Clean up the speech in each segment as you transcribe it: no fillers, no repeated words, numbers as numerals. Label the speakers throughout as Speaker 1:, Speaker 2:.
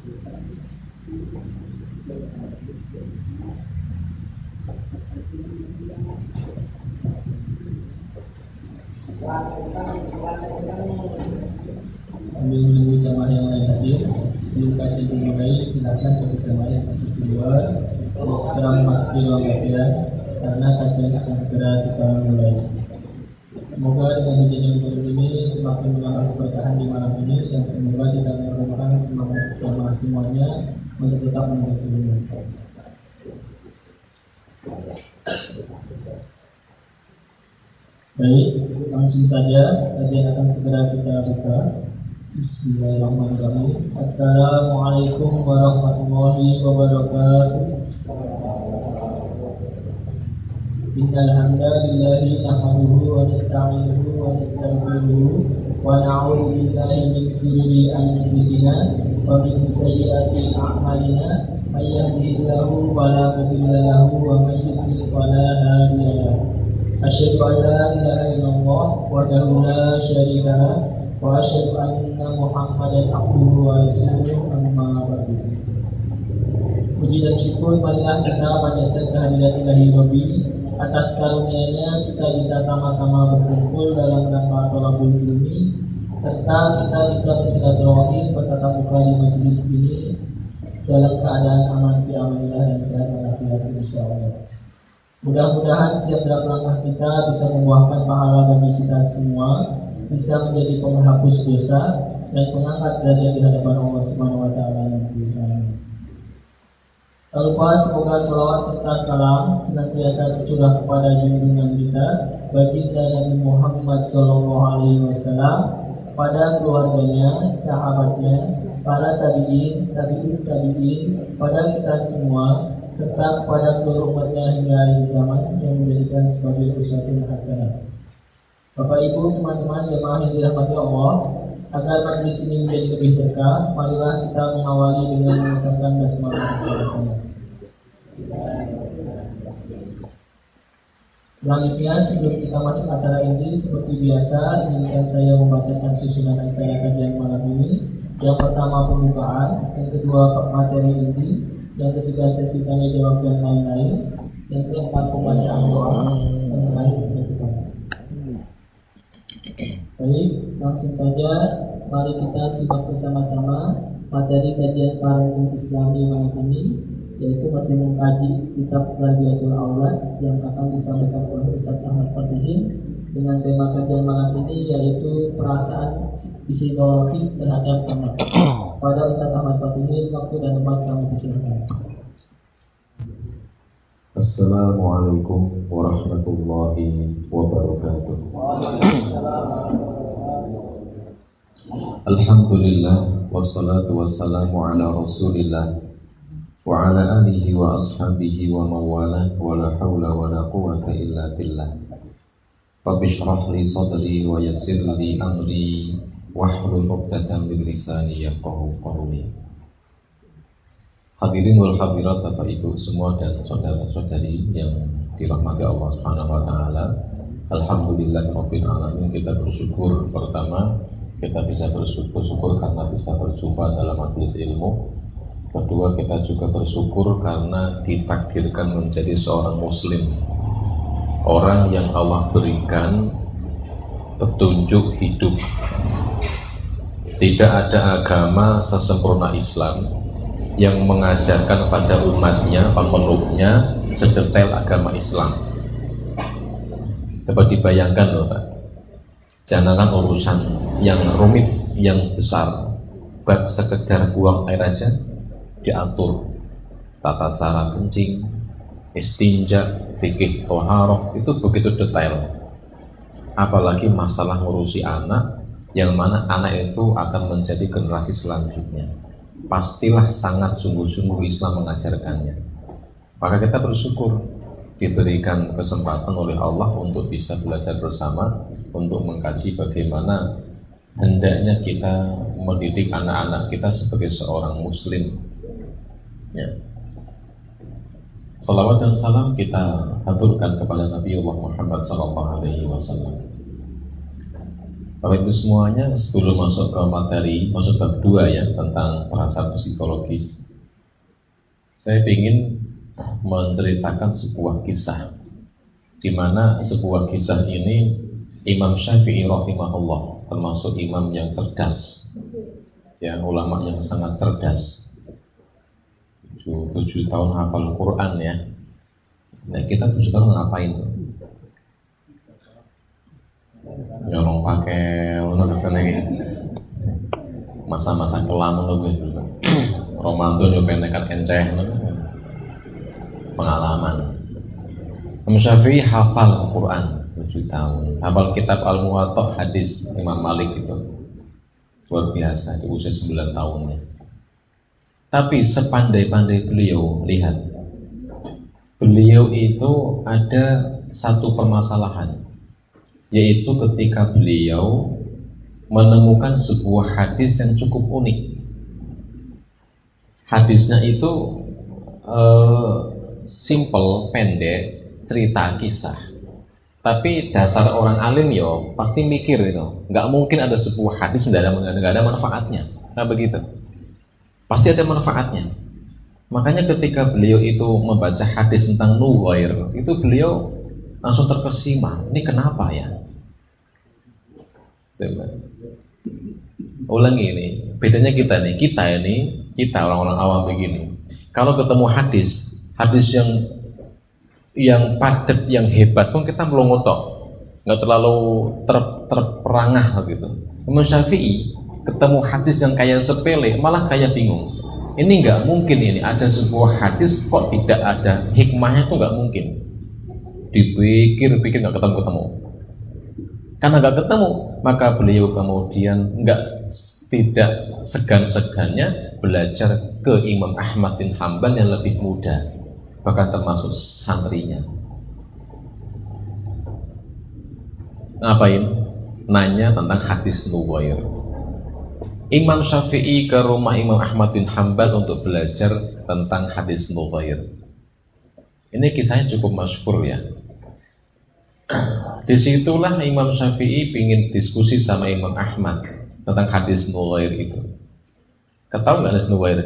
Speaker 1: Sambil menunggu jamaah yang lain hadir, sebelum kajian dimulai, silakan bagi jamaah yang masih di luar untuk segera memasuki ruang kajian karena kajian akan segera kita mulai. Semoga dengan hujan yang turun ini semakin menambah keberkahan di malam ini dan semoga tidak memerlukan semangat jamaah semuanya untuk tetap menuntut ilmu. Baik, langsung saja kajian akan segera kita buka. Bismillahirrahmanirrahim. Assalamualaikum warahmatullahi wabarakatuh. Innal hamdalillahi nahmaduhu wa nasta'inuhu wa nastaghfiruh wa na'udzu billahi min shururi anfusina wa min sayyiati a'malina may yahdihillahu fala mudilla lahu wa may yudlil fala hadiya lahu. Asyhadu an la ilaha illallah wahdahu la syarika lahu wa asyhadu anna Muhammadan abduhu wa rasuluhu amma ba'du. Puji dan syukur marilah kita panjatkan kehadirat Ilahi Rabbi atas karunia-Nya kita bisa sama-sama berkumpul dalam rangka thalabul ilmi serta kita bisa bersilaturahim bertatap muka di majelis ini dalam keadaan aman fi amanillah dan sehat walafiat insyaallah. Mudah-mudahan setiap gerak langkah kita bisa membuahkan pahala bagi kita semua, bisa menjadi penghapus dosa dan pengangkat derajat di hadapan Allah Subhanahu wa taala. Tak lupa semoga salawat serta salam senantiasa tercurah kepada junjungan kita baginda Nabi Muhammad SAW, pada keluarganya, sahabatnya, para tabi'in, tabi'in tabi'in, pada kita semua serta kepada seluruh umatnya hingga akhir zaman yang menjadikan sebagai uswatun hasanah. Bapak Ibu, teman-teman jemaah yang dirahmati Allah, agar majelis ini menjadi lebih berkah, marilah kita mengawali dengan mengucapkan basmalah bersama. Selanjutnya, sebelum kita masuk acara ini, seperti biasa, izinkan saya membacakan susunan acara kajian malam ini. Yang pertama pembukaan, yang kedua materi inti, yang ketiga sesi tanya jawab dan lain-lain, yang keempat pembacaan doa, dan terakhir penutupan. Baik, langsung saja mari kita simak bersama-sama materi kajian parenting Islami malam ini, yaitu masih mengkaji kitab Rabiatul Aulad yang akan disampaikan oleh Ustaz Ahmad Fatihin dengan tema kajian malam ini yaitu perasaan psikologis terhadap anak. Pada Ustaz Ahmad Fatihin, waktu dan tempat kami persilakan.
Speaker 2: Assalamualaikum warahmatullahi wabarakatuh. Alhamdulillah wassalatu wassalamu ala Rasulillah wa ala alihi wa ashabihi wa mawala wa la hawla wa la quwwata illa billah. Rabbi shrah li sadri wa yassir li amri wahlul 'uqdatam min lisani yafqahu qawli. Hadirin wal hadirat Bapak Ibu semua dan saudara-saudari yang dirahmati Allah Subhanahu wa taala. Alhamdulillahirabbil alamin, kita bersyukur pertama kita bisa bersyukur karena bisa berjumpa dalam majelis ilmu. Kedua, kita juga bersyukur karena ditakdirkan menjadi seorang muslim, orang yang Allah berikan petunjuk hidup. Tidak ada agama sesempurna Islam yang mengajarkan pada umatnya, pemeluknya sedetail agama Islam. Dapat dibayangkan loh Pak, jangankan urusan yang rumit, yang besar, bab sekedar buang air aja diatur, tata cara kencing, istinja, fikih toharoh, itu begitu detail. Apalagi masalah ngurusi anak, yang mana anak itu akan menjadi generasi selanjutnya. Pastilah sangat sungguh-sungguh Islam mengajarkannya. Maka kita bersyukur diberikan kesempatan oleh Allah untuk bisa belajar bersama, untuk mengkaji bagaimana hendaknya kita mendidik anak-anak kita sebagai seorang muslim. Ya. Salawat dan salam kita haturkan kepada Nabi Allah Muhammad SAW. Bapak Ibu semuanya, sebelum masuk ke materi, masuk bab 2 ya, tentang perasaan psikologis, saya ingin menceritakan sebuah kisah, di mana sebuah kisah ini Imam Syafi'i rahimahullah, termasuk imam yang cerdas, ya, ulama yang sangat cerdas, 7 tahun hafal Quran ya. Nah, kita 7 tahun ngapain tuh? Nyolong pakai masa-masa kelam gitu. Ramadan yo penekan enceh pengalaman. Imam Syafi'i hafal Quran 7 tahun, hafal kitab Al-Muwatta hadis Imam Malik itu luar biasa di usia 9 tahunnya. Tapi sepandai-pandai beliau, lihat, beliau itu ada satu permasalahan, yaitu ketika beliau menemukan sebuah hadis yang cukup unik. Hadisnya itu simple, pendek, cerita kisah. Tapi dasar orang alim yo pasti mikir itu, nggak mungkin ada sebuah hadis nggak ada manfaatnya, nggak begitu. Pasti ada manfaatnya. Makanya ketika beliau itu membaca hadis tentang Nuwair, itu beliau langsung terkesima. Ini kenapa ya? Ulangi ini, bedanya kita orang-orang awam begini. Kalau ketemu hadis yang padat, yang hebat pun kita melongotok, nggak terlalu terperangah gitu. Imam Syafi'i ketemu hadis yang kayak sepele, malah kayak bingung. Ini nggak mungkin, ini ada sebuah hadis kok tidak ada hikmahnya, itu nggak mungkin. Dipikir-pikir nggak ketemu. Karena nggak ketemu, maka beliau kemudian tidak segan-segannya belajar ke Imam Ahmad bin Hanbal yang lebih muda, bahkan termasuk santrinya. Ngapain? Nanya tentang hadis Nuwair. Imam Syafi'i ke rumah Imam Ahmad bin Hanbal untuk belajar tentang hadis Nuwair. Ini kisahnya cukup masyhur ya. Disitulah Imam Syafi'i ingin diskusi sama Imam Ahmad tentang hadis Nuwair itu. Ketahui nggak hadis Nuwair?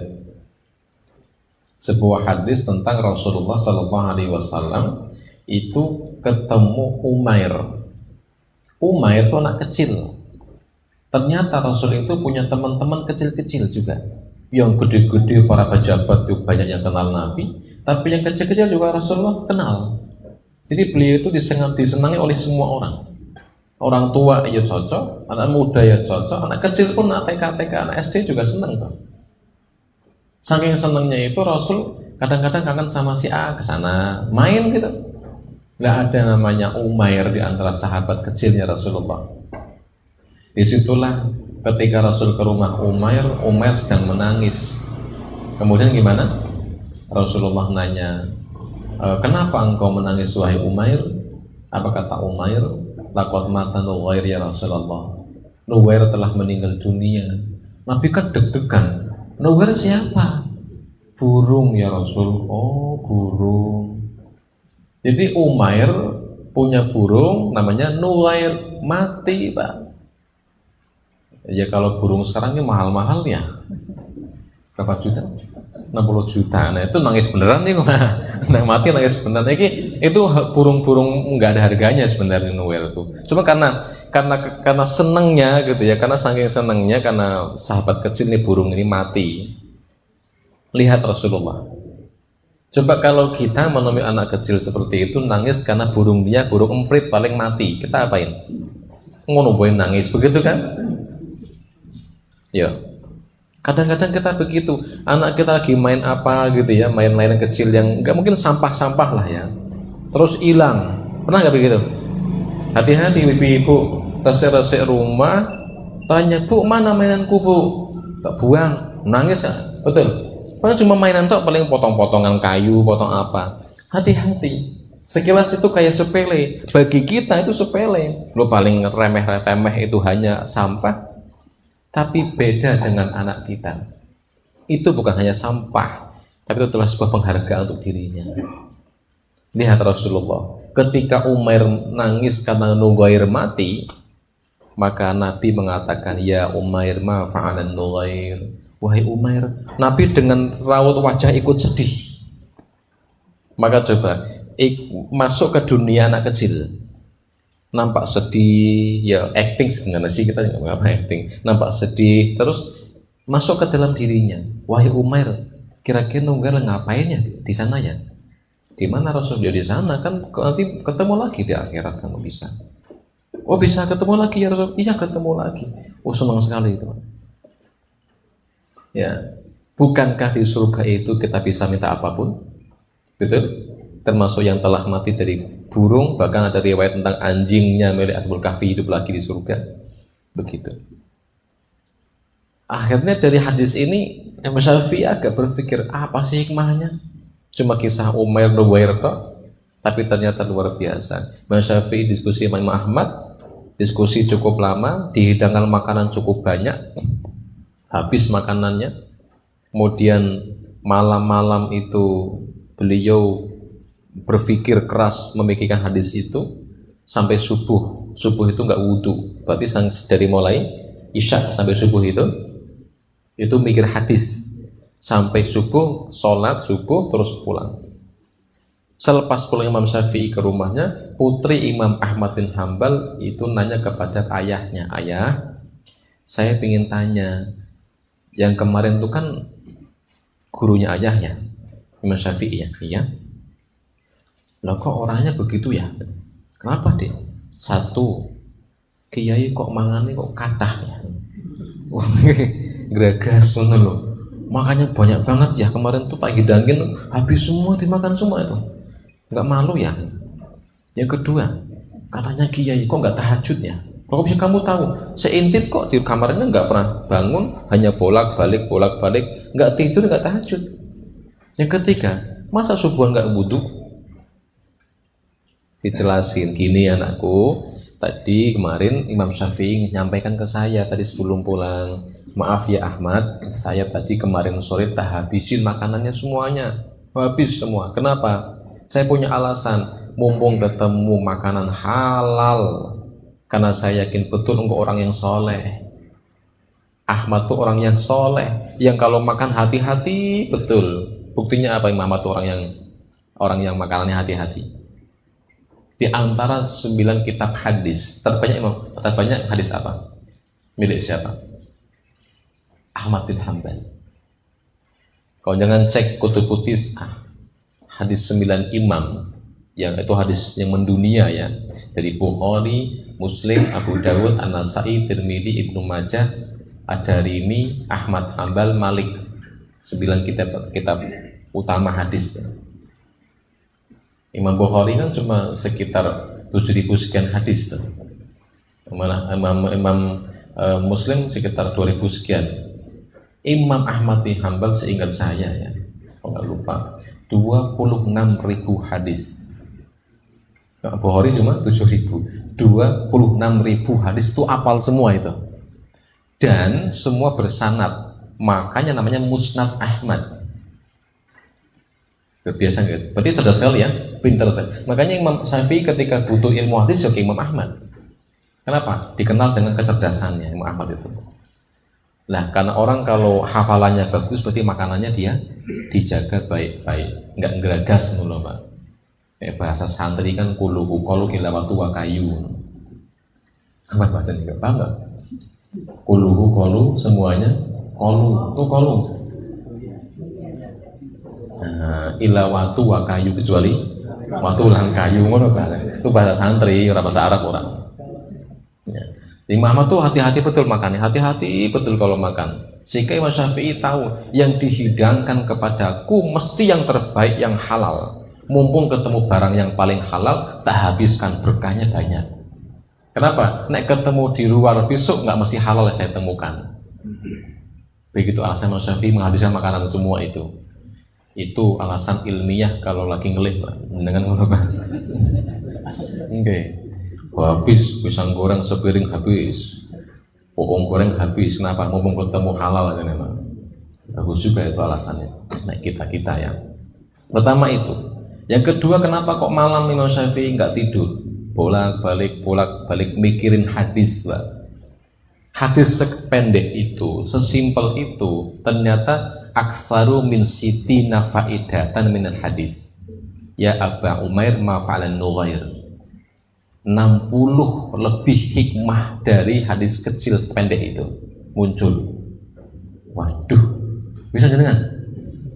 Speaker 2: Sebuah hadis tentang Rasulullah Sallallahu Alaihi Wasallam itu ketemu Umair. Umair itu anak kecil. Ternyata Rasul itu punya teman-teman kecil-kecil juga. Yang gede-gede para pejabat itu banyak yang kenal Nabi, tapi yang kecil-kecil juga Rasulullah kenal. Jadi beliau itu disenangi oleh semua orang. Orang tua ya cocok, anak muda ya cocok, anak kecil pun, anak TK, anak SD juga senang kan. Saking senangnya itu Rasul kadang-kadang kangen sama si A, ke sana main gitu. Nggak ada namanya Umair di antara sahabat kecilnya Rasulullah. Disitulah ketika Rasul ke rumah Umair sedang menangis. Kemudian gimana? Rasulullah nanya, kenapa engkau menangis wahai Umair? Apa kata Umair? Laqad mata Nuwair ya Rasulullah. Nuwair telah meninggal dunia. Nabi kan deg-degan. Nuwair siapa? Burung ya Rasul. Oh, burung. Jadi Umair punya burung namanya Nuwair, mati Pak. Ya kalau burung sekarang ini mahal-mahal ya. Berapa juta? 60 juta. Nah itu nangis beneran nih. Nah mati nangis beneran. Itu burung-burung nggak ada harganya sebenarnya Nuwair itu. Cuma karena senengnya gitu ya, karena saking senengnya, karena sahabat kecil nih burung ini mati. Lihat Rasulullah. Coba kalau kita menemui anak kecil seperti itu nangis karena burung emprit paling mati, kita apain? Ngonoboin nangis begitu kan? Ya. Kadang-kadang kita begitu, anak kita lagi main apa gitu ya, main-mainan kecil yang nggak mungkin sampah-sampah lah ya, terus hilang. Pernah nggak begitu? Hati-hati ibu-ibu, resik-resik rumah, tanya Bu mana mainanku Bu, tak buang, nangis ya, betul. Padahal cuma mainan tok, paling potong-potongan kayu, potong apa. Hati-hati. Sekilas itu kayak sepele, bagi kita itu sepele. Lo paling remeh-temeh itu hanya sampah. Tapi beda dengan anak kita. Itu bukan hanya sampah, tapi itu telah sebuah penghargaan untuk dirinya. Lihat Rasulullah, ketika Umair nangis karena Nuwair mati, Maka Nabi mengatakan, ya Umair ma fa'alan Nughair. Wahai Umair, Nabi dengan raut wajah ikut sedih. Maka coba masuk ke dunia anak kecil, nampak sedih, ya acting sebenarnya sih, kita nggak apa acting, nampak sedih, terus masuk ke dalam dirinya. Wahai Umair, kira-kira Nughair ngapain ya di sana ya? Di mana Rasulullah? Di sana kan nanti ketemu lagi di akhirat, kamu bisa. Oh bisa ketemu lagi ya Rasul? Bisa ketemu lagi. Oh senang sekali itu. Ya, bukankah di surga itu kita bisa minta apapun? Betul? Termasuk yang telah mati dari burung, bahkan ada riwayat tentang anjingnya milik Ashabul Kahfi hidup lagi di surga. Begitu. Akhirnya dari hadis ini Imam Syafi'i agak berpikir, apa sih hikmahnya? Cuma kisah Umair Nughair kok, tapi ternyata luar biasa. Imam Syafi'i diskusi Imam Ahmad, diskusi cukup lama, dihidangkan makanan cukup banyak, habis makanannya. Kemudian malam-malam itu beliau berpikir keras memikirkan hadis itu sampai subuh. Subuh itu nggak wudhu, berarti dari mulai isya sampai subuh itu mikir hadis sampai subuh, sholat subuh terus pulang. Selepas pulang Imam Syafi'i ke rumahnya, putri Imam Ahmad bin Hambal itu nanya kepada ayahnya, ayah, saya ingin tanya, yang kemarin itu kan gurunya ayahnya, Imam Syafi'i ya? Iya. Loh kok orangnya begitu ya? Kenapa deh? Satu, kiai kok mangannya kok kathah ya? Geragas loh. Makanya banyak banget ya, kemarin tuh tak hidangin habis semua, dimakan semua itu. Nggak malu ya? Yang kedua, katanya kiai kok nggak tahajud ya? Kalau bisa kamu tahu, seintip kok di kamarnya nggak pernah bangun, hanya bolak-balik, nggak tidur, nggak tahajud. Yang ketiga, masa subuhan nggak wudhu? Dijelasin, gini anakku, tadi kemarin Imam Syafi'i menyampaikan ke saya tadi sebelum pulang, maaf ya Ahmad, saya tadi kemarin sore tak habisin makanannya semuanya, habis semua. Kenapa? Saya punya alasan, mumpung ketemu makanan halal, karena saya yakin betul engkau orang yang soleh. Ahmad tuh orang yang soleh, yang kalau makan hati-hati betul. Buktinya apa? Imam Ahmad tuh orang yang makanannya hati-hati. Di antara 9 kitab hadis terbanyak hadis apa? Milik siapa? Ahmad bin Hambal. Kau jangan cek kutub putih hadis 9 imam, yang itu hadis yang mendunia ya, dari Bukhari, Muslim, Abu Dawud, An-Nasai, Tirmidzi, Ibnu Majah, Ad-Darimi, Ahmad Hambal, Malik. 9 kitab utama hadis. Imam Bukhari kan cuma sekitar 7.000 sekian hadis tuh. Imam Muslim sekitar 2.000 sekian. Imam Ahmad bin Hambal seingat saya ya, kalau nggak lupa, 26.000 hadis. Bukhari cuma 7.000. 26.000 hadis itu apal semua itu. Dan semua bersanad. Makanya namanya Musnad Ahmad. Biasa gitu. Berarti cerdas sekali ya, pintar sekali. Makanya Imam Syafi'i ketika butuh ilmu hadis ya ke Imam Ahmad. Kenapa? Dikenal dengan kecerdasannya Imam Ahmad itu. Nah, karena orang kalau hafalannya bagus, berarti makanannya dia dijaga baik-baik, nggak geragas dulu Pak. Bahasa santri kan kuluhu kolu kilawatu wa kayu. Apa bahasanya? Nggak paham nggak? Kuluhu kolu semuanya kolu itu kolu. Nah, ilawatu wa kayu kecuali waktu ulang kayu ngono bahasa. Itu bahasa santri, orang bahasa Arab orang. Ya. Imam Ahmad tuh hati-hati betul makannya, hati-hati betul kalau makan. Sehingga Imam Syafi'i tahu yang dihidangkan kepadaku mesti yang terbaik, yang halal. Mumpung ketemu barang yang paling halal, tak habiskan, berkahnya banyak. Kenapa? Nek ketemu di luar besok nggak mesti halal saya temukan. Begitu alasan Imam Syafi'i menghabiskan makanan semua itu. Itu alasan ilmiah kalau lagi ngelih dengan ngono. Oke. Habis pisang goreng sepiring habis, bawang goreng habis. Kenapa? Mumpung ketemu halal kan memang. Bagus juga itu alasannya. Nah kita ya. Pertama itu. Yang kedua, kenapa kok malam Imam Syafi'i nggak tidur? Bolak balik mikirin hadis, Pak. Hadis sependek itu, sesimpel itu, ternyata aksaru min siti nafaidatan minal hadis. Ya Aba Umair ma fa'alan nughair. 60 lebih hikmah dari hadis kecil pendek itu muncul. Waduh, bisa dengar?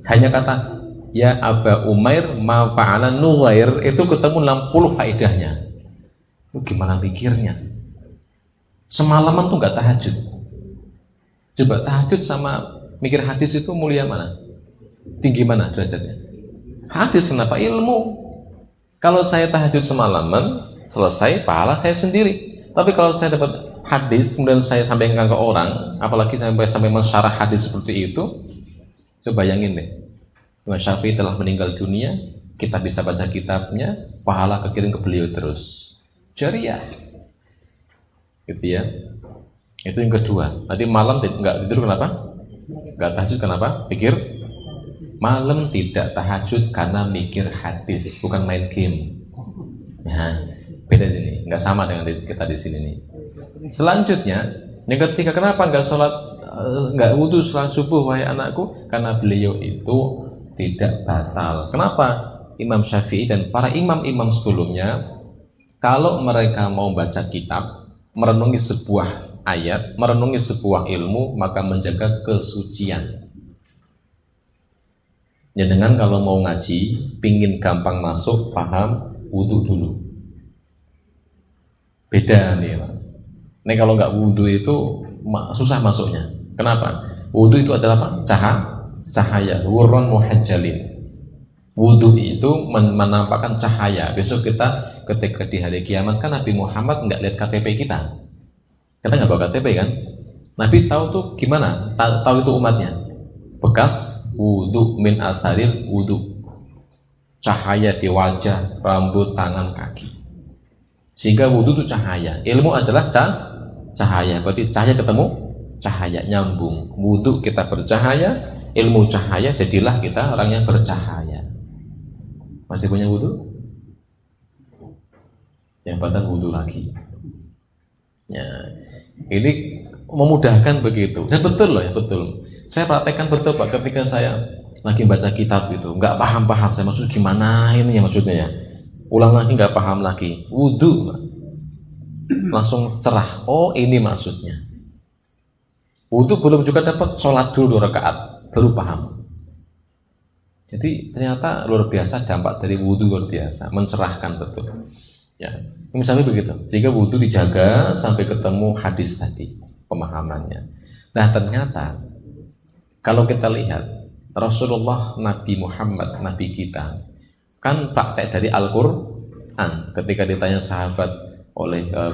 Speaker 2: Hanya kata ya Aba Umair ma fa'alan nughair itu ketemu 60 faedahnya. Lu gimana pikirnya? Semalaman tuh nggak tahajud. Coba tahajud sama mikir hadis itu mulia mana? Tinggi mana derajatnya? Hadis kenapa? Ilmu. Kalau saya tahajud semalaman, selesai, pahala saya sendiri. Tapi kalau saya dapat hadis, kemudian saya sampaikan ke orang, apalagi sampai mensyarah hadis seperti itu, coba bayangin deh. Imam Syafi'i telah meninggal dunia, kita bisa baca kitabnya, pahala kekirim ke beliau terus. Jariah. Gitu ya. Itu yang kedua. Tadi malam nggak tidur kenapa? Nggak tahajud kenapa? Pikir. Malam tidak tahajud karena mikir hadis, bukan main game. Nah, beda ini. Nggak sama dengan kita di sini nih. Selanjutnya, yang ketiga, kenapa nggak sholat, nggak wudhu sholat subuh wahai anakku? Karena beliau itu tidak batal. Kenapa? Imam Syafi'i dan para imam-imam sebelumnya, kalau mereka mau baca kitab, merenungi sebuah ayat, merenungi sebuah ilmu, maka menjaga kesucian. Ya, dengan kalau mau ngaji, pingin gampang masuk, paham, wudhu dulu. Beda nih, Pak. Ini kalau nggak wudhu itu susah masuknya. Kenapa? Wudhu itu adalah apa? Cahaya. Wurron muhajjalin. Wudhu itu menampakkan cahaya. Besok kita ketika di hari kiamat kan Nabi Muhammad nggak lihat KTP kita. Kita nggak bawa KTP kan? Nabi tahu tuh gimana? Tahu itu umatnya. Bekas wudhu min asharil wudhu. Cahaya di wajah, rambut, tangan, kaki. Sehingga wudhu itu cahaya. Ilmu adalah cahaya. Berarti cahaya ketemu cahaya, nyambung. Wudhu kita bercahaya, ilmu cahaya, jadilah kita orang yang bercahaya. Masih punya wudhu? Yang batal wudhu lagi. Ya, ini memudahkan begitu. Dan betul loh ya, betul. Saya praktekkan betul Pak, ketika saya lagi baca kitab itu, nggak paham, saya maksud gimana ini ya maksudnya ya. Ulang lagi nggak paham lagi. Wudhu, langsung cerah. Oh ini maksudnya. Wudhu belum juga dapat, sholat dulu 2 rakaat, baru paham. Jadi ternyata luar biasa dampak dari wudhu, luar biasa, mencerahkan betul. Ya, misalnya begitu. Jika wudhu dijaga sampai ketemu hadis tadi, pemahamannya. Nah ternyata kalau kita lihat Rasulullah, Nabi Muhammad, Nabi kita, kan praktek dari Al-Quran. Ketika ditanya sahabat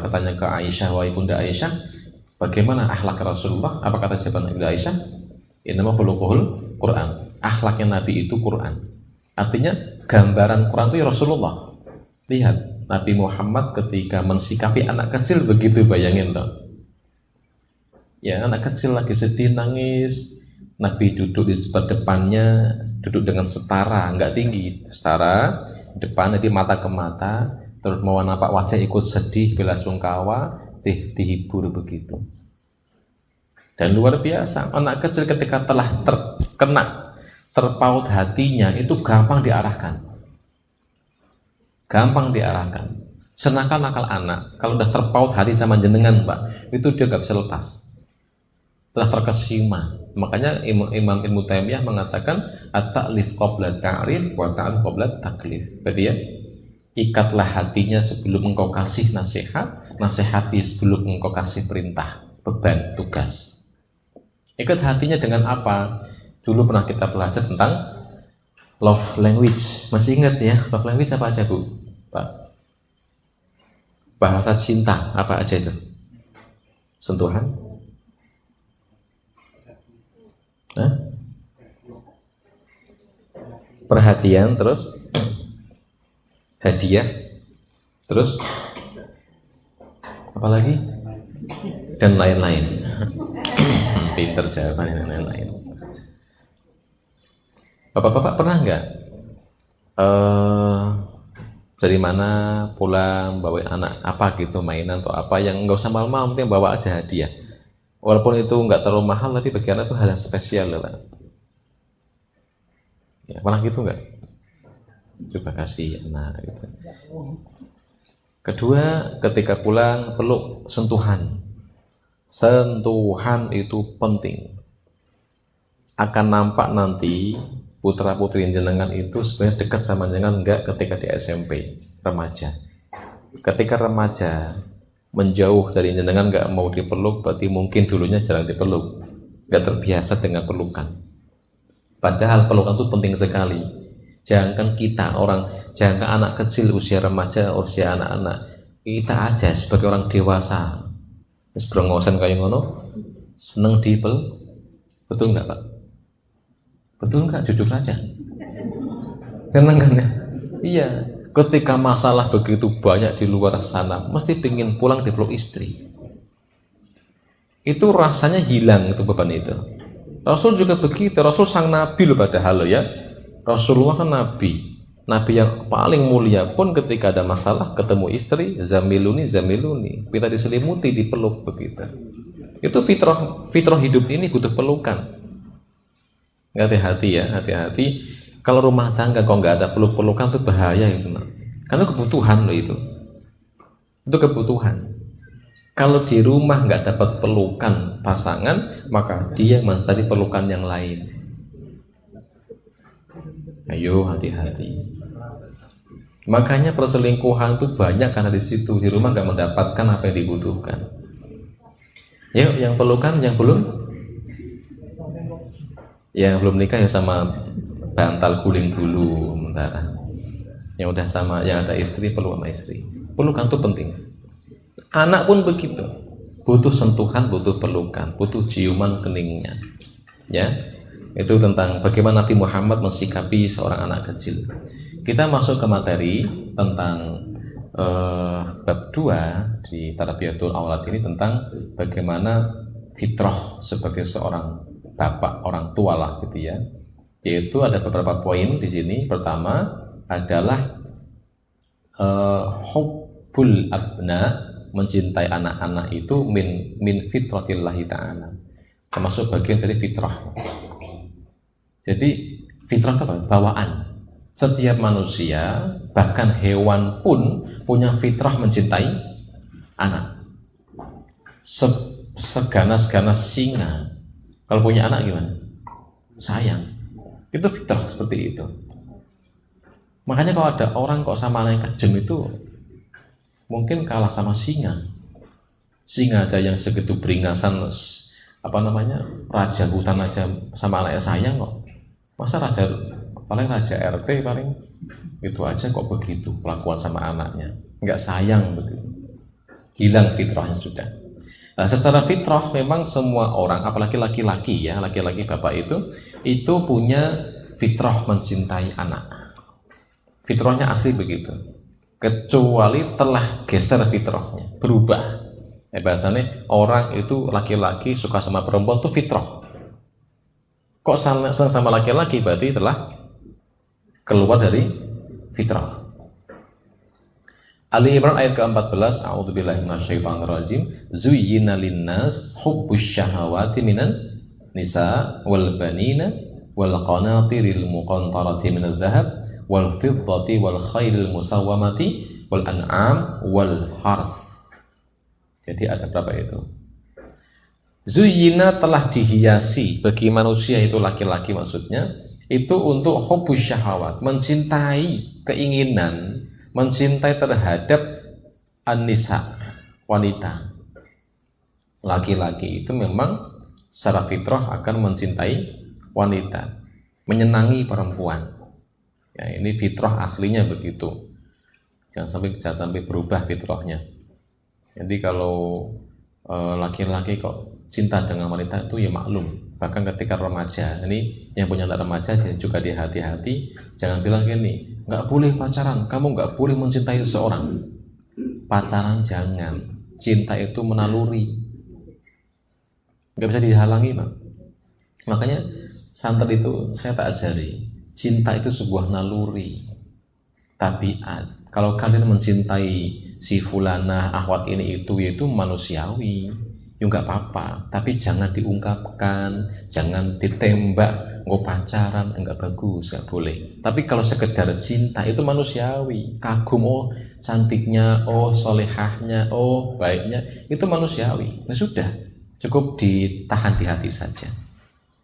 Speaker 2: katanya ke Aisyah, wahai bunda Aisyah, bagaimana akhlak Rasulullah? Apa kata jawaban Bunda Aisyah? Innama khuluquhul Quran. Akhlaknya Nabi itu Quran. Artinya gambaran Quran itu ya Rasulullah. Lihat Nabi Muhammad ketika mensikapi anak kecil begitu, bayangin dong. Ya anak kecil lagi sedih nangis, Nabi duduk di depannya, duduk dengan setara, nggak tinggi, setara, depan nanti mata ke mata, terus mau nampak wajah ikut sedih, bela sungkawa, dihibur begitu. Dan luar biasa, anak kecil ketika telah terpaut hatinya itu gampang diarahkan. Senakal-nakal anak, kalau udah terpaut hati sama jenengan Pak, itu dia gak bisa lepas. Telah terkesima. Makanya Imam Ibnu Taimiyah mengatakan at-ta'lif qabla ta'rif wa ta'rif qabla taklif. Jadi ya, ikatlah hatinya sebelum engkau kasih nasihat, nasihati sebelum engkau kasih perintah, beban, tugas. Ikat hatinya dengan apa? Dulu pernah kita belajar tentang love language. Masih ingat ya? Love language apa aja Bu? Pak? Bahasa cinta apa aja itu? Sentuhan? Hah? Perhatian, terus hadiah, terus apa lagi? Dan lain-lain. Pinter jawabannya dan lain-lain. Bapak-bapak pernah nggak dari mana pulang bawa anak apa gitu, mainan atau apa yang nggak usah mahal-mahal, penting bawa aja hadiah. Walaupun itu nggak terlalu mahal, tapi bagi anak itu hal yang spesial lah. Ya, pernah gitu nggak? Coba kasih anak gitu. Kedua, ketika pulang peluk, sentuhan. Sentuhan itu penting. Akan nampak nanti putra putri jenengan itu sebenarnya dekat sama jenengan enggak ketika di SMP, remaja. Ketika remaja menjauh dari jenengan enggak mau dipeluk, berarti mungkin dulunya jarang dipeluk, enggak terbiasa dengan pelukan. Padahal pelukan itu penting sekali. Jangankan kita jangankan anak kecil, usia remaja, usia anak-anak, kita aja sebagai orang dewasa sebrengosan kayak ngono seneng dipeluk. Betul nggak Pak? Betul nggak? Jujur saja. Seneng kan ya? Iya. Ketika masalah begitu banyak di luar sana, mesti pingin pulang dipeluk istri. Itu rasanya hilang itu beban itu. Rasul juga begitu. Rasul sang nabi loh padahal ya. Rasulullah kan nabi yang paling mulia pun ketika ada masalah ketemu istri, zamiluni, kita diselimuti, dipeluk begitu. Itu fitrah hidup ini butuh pelukan. Hati-hati ya, hati-hati. Kalau rumah tangga kok nggak ada peluk-pelukan itu bahaya itu. Karena kebutuhan loh itu. Itu kebutuhan. Kalau di rumah nggak dapat pelukan pasangan, maka dia mencari pelukan yang lain. Ayo hati-hati. Makanya perselingkuhan itu banyak karena di situ di rumah nggak mendapatkan apa yang dibutuhkan. Yuk, yang pelukan, yang belum nikah ya sama bantal guling dulu sementara. Yang udah sama, yang ada istri peluk sama istri. Pelukan itu penting. Anak pun begitu. Butuh sentuhan, butuh pelukan, butuh ciuman keningnya. Ya. Itu tentang bagaimana Nabi Muhammad mensikapi seorang anak kecil. Kita masuk ke materi tentang bab 2 di Tarbiyatul Aulad ini tentang bagaimana fitrah sebagai seorang bapak, orang tua lah gitu ya. Yaitu ada beberapa poin di sini. Pertama adalah hubbul abna, mencintai anak-anak itu min fitratillahi ta'ala, termasuk bagian dari fitrah. Jadi fitrah apa? Bawaan. Setiap manusia, bahkan hewan pun punya fitrah mencintai anak. Seganas-ganas singa, kalau punya anak gimana? Sayang. Itu fitrah seperti itu. Makanya kalau ada orang kok sama anak yang kejam itu mungkin kalah sama singa. Singa aja yang segitu beringasan, raja hutan aja sama anaknya sayang kok. Masa raja RT paling itu aja kok begitu kelakuan sama anaknya, nggak sayang begitu. Hilang fitrahnya sudah. Nah, secara fitrah memang semua orang, apalagi laki-laki ya, laki-laki bapak itu punya fitrah mencintai anak. Fitrahnya asli begitu. Kecuali telah geser fitrahnya, berubah. Bahasanya orang itu laki-laki suka sama perempuan itu fitrah. Kok senang sama laki-laki berarti telah keluar dari fitrah. Ali Imran ayat ke-14, a'udzubillahi minasyaitonirrajim. Zuyyina linnas hubbus syahawati minan nisa wal banina wal qanatiril muqantarati minadh dhahab wal fiddati wal khairil musawwamati wal an'am wal harth. Jadi ada berapa itu? Zuyyina telah dihiasi bagi manusia itu laki-laki maksudnya itu untuk hubbus syahawat, mencintai keinginan, mencintai terhadap an-nisa, wanita. Laki-laki itu memang secara fitrah akan mencintai wanita, menyenangi perempuan. Ya, ini fitrah aslinya begitu. Jangan sampai berubah fitrahnya. Jadi kalau laki-laki kok cinta dengan wanita itu ya maklum. Bahkan ketika remaja, ini yang punya anak remaja juga hati-hati. Jangan bilang gini, nggak boleh pacaran, kamu nggak boleh mencintai seseorang. Pacaran jangan, cinta itu menaluri, nggak bisa dihalangi Pak. Makanya santri itu saya tak ajari, cinta itu sebuah naluri, tabiat. Kalau kalian mencintai si fulanah, akhwat ini itu, yaitu manusiawi. ya nggak apa-apa, tapi jangan diungkapkan, jangan ditembak, nggak pacaran, nggak bagus, nggak boleh. Tapi kalau sekedar cinta itu manusiawi, kagum, oh cantiknya, oh solehahnya, oh baiknya, itu manusiawi. Nah sudah, cukup ditahan di hati saja.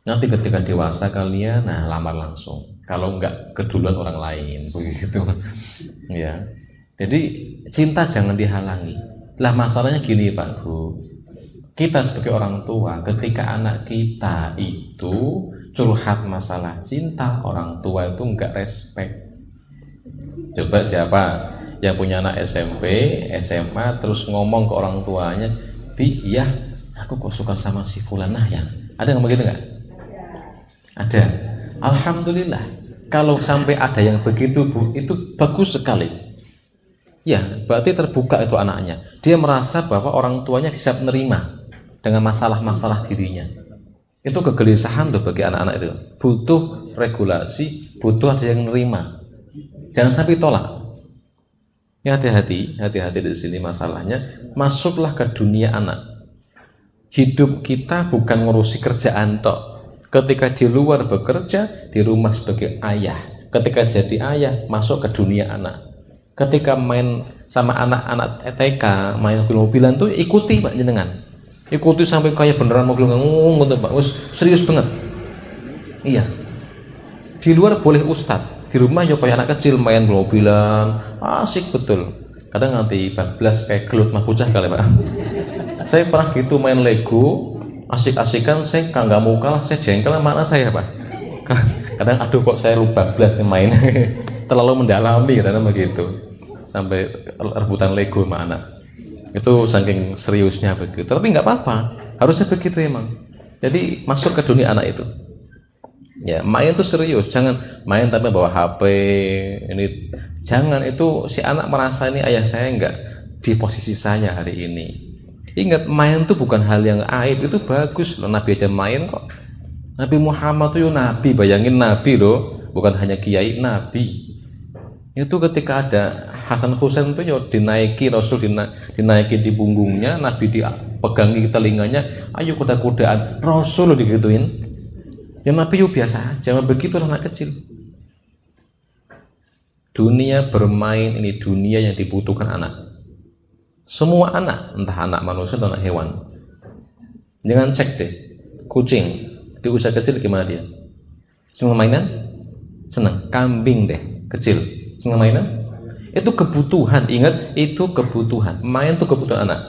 Speaker 2: Nanti ketika dewasa kalian, nah lamar langsung. Kalau nggak keduluan orang lain, begitu. Ya, jadi cinta jangan dihalangi. Lah masalahnya gini Pak Bu, kita sebagai orang tua, ketika anak kita itu curhat masalah cinta, orang tua itu nggak respect. Coba siapa yang punya anak SMP, SMA, terus ngomong ke orang tuanya, Bi, iya, aku kok suka sama si fulanah ya? Ada yang begitu nggak? Ada. Alhamdulillah. Kalau sampai ada yang begitu Bu, itu bagus sekali. Ya, berarti terbuka itu anaknya. Dia merasa bahwa orang tuanya bisa menerima dengan masalah-masalah dirinya. Itu kegelisahan tuh bagi anak-anak itu. Butuh regulasi, butuh ada yang menerima. Jangan sampai tolak. Ya hati-hati di sini masalahnya. Masuklah ke dunia anak. Hidup kita bukan ngurusi kerjaan tok. Ketika di luar bekerja, di rumah sebagai ayah. Ketika jadi ayah, masuk ke dunia anak. Ketika main sama anak-anak TK, main mobil-mobilan tuh ikuti Pak jenengan. Ikuti sampai kayak beneran mobil ngomong Pak. Serius banget. Iya. Di luar boleh ustad, di rumah ya kayak anak kecil main mobilan, asik betul. Kadang nanti 14 kayak gelut mah bocah kali Pak. Saya pernah gitu main Lego, asik-asikan, saya nggak mau kalah, saya jengkel sama anak saya Pak. Kadang aduh kok saya lupa 14 main. Terlalu mendalami karena begitu sampai rebutan Lego sama anak itu saking seriusnya begitu. Tapi nggak apa-apa, harusnya begitu emang. Jadi masuk ke dunia anak itu ya, main itu serius, jangan main tapi bawa HP ini, jangan. Itu si anak merasa ini ayah saya nggak di posisi saya hari ini. Ingat, main itu bukan hal yang aib, itu bagus loh. Nabi aja main kok. Nabi Muhammad itu nabi, bayangin nabi loh, bukan hanya kiai, nabi. Itu ketika ada Hasan Husain itu ya dinaiki, Rasul dinaiki di punggungnya, Nabi dipegangi telinganya, ayo kuda-kudaan, Rasul digituin. Ya Nabi yuk biasa, jangan begitu anak kecil. Dunia bermain ini dunia yang dibutuhkan anak. Semua anak, entah anak manusia atau anak hewan. Jangan cek deh, kucing di usia kecil gimana dia? Senang mainan? Senang. Kambing deh, kecil. Senang mainan? Itu kebutuhan, ingat, itu kebutuhan. Main itu kebutuhan anak.